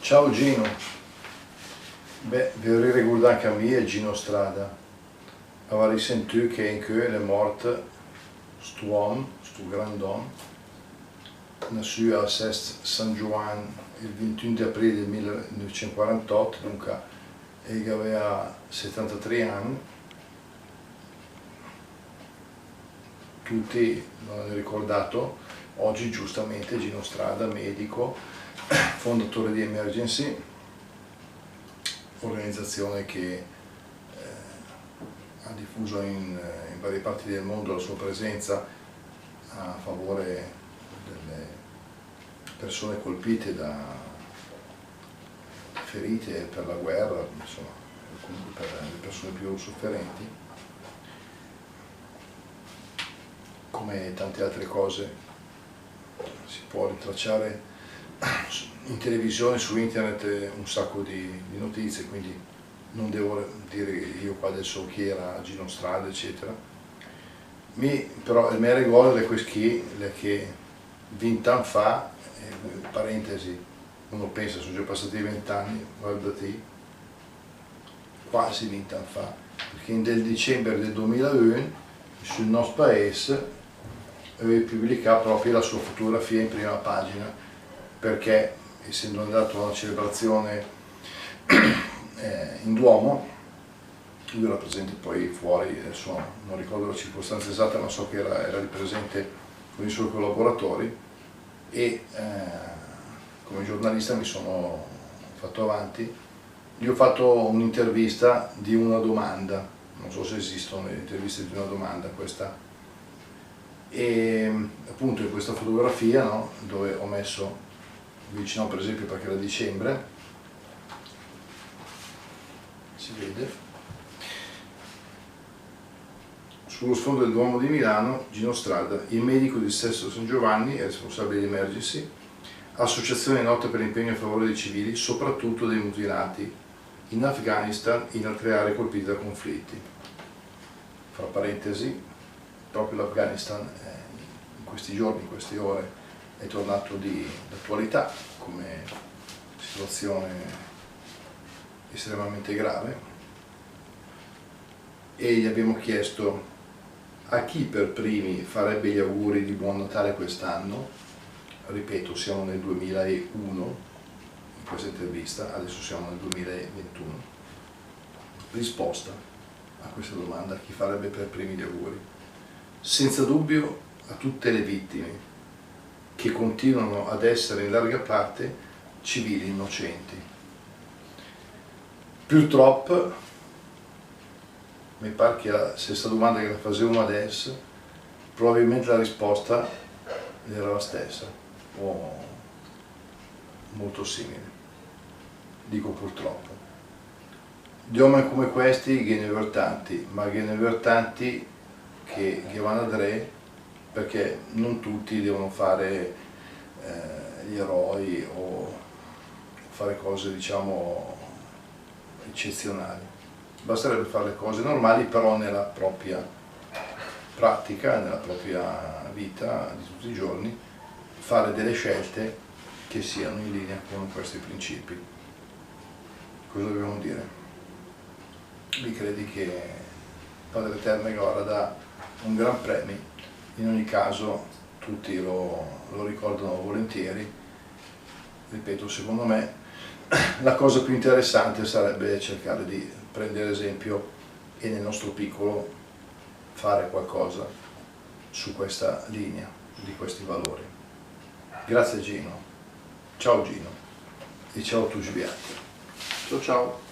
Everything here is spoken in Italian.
Ciao Gino, vi riguarda anche a me e Gino Strada. Avete sentito che in cui è morto sto uomo, sto grand'uomo, nato a Sest San Juan il 21 aprile 1948, dunque aveva 73 anni. Tutti l'hanno ricordato oggi giustamente. Gino Strada, medico, fondatore di Emergency, organizzazione che ha diffuso in varie parti del mondo la sua presenza a favore delle persone colpite da ferite per la guerra, insomma, comunque per le persone più sofferenti. Come tante altre cose si può ritracciare in televisione, su internet, un sacco di notizie, quindi non devo dire io qua adesso chi era Gino Strada eccetera. Però il mio ricordo è questo che 20 anni fa, parentesi, uno pensa sono già passati 20 anni, guardate, quasi 20 anni fa, perché nel dicembre del 2001 sul nostro paese aveva pubblicato proprio la sua fotografia in prima pagina, perché essendo andato a una celebrazione in Duomo, lui era presente poi fuori, adesso non ricordo la circostanza esatta, ma so che era lì presente con i suoi collaboratori e come giornalista mi sono fatto avanti. Gli ho fatto un'intervista di una domanda, non so se esistono le interviste di una domanda, questa. E appunto in questa fotografia, no, dove ho messo vicino per esempio perché era dicembre, si vede sullo sfondo del Duomo di Milano Gino Strada, il medico di Sesto San Giovanni, è responsabile di Emergency, associazione nota per l'impegno a favore dei civili, soprattutto dei mutilati in Afghanistan e in altre aree colpite da conflitti. Fra parentesi, proprio l'Afghanistan in questi giorni, in queste ore, è tornato di attualità come situazione estremamente grave, e gli abbiamo chiesto a chi per primi farebbe gli auguri di Buon Natale quest'anno. Ripeto, siamo nel 2001 in questa intervista, adesso siamo nel 2021. Risposta a questa domanda: chi farebbe per primi gli auguri? Senza dubbio a tutte le vittime che continuano ad essere in larga parte civili innocenti. Purtroppo, mi pare che la stessa domanda che la facevamo adesso, probabilmente la risposta era la stessa, o molto simile. Dico purtroppo. Di uomini come questi ce ne sono tanti, ma ce ne sono tanti che vanno a dre, perché non tutti devono fare gli eroi o fare cose, diciamo, eccezionali. Basterebbe fare le cose normali, però nella propria pratica, nella propria vita di tutti i giorni, fare delle scelte che siano in linea con questi principi. Cosa dobbiamo dire? Mi credi che Padre Eterno ora dà un gran premio. In ogni caso tutti lo ricordano volentieri. Ripeto, secondo me la cosa più interessante sarebbe cercare di prendere esempio e nel nostro piccolo fare qualcosa su questa linea, di questi valori. Grazie Gino, ciao Gino e ciao a tutti. Ciao ciao.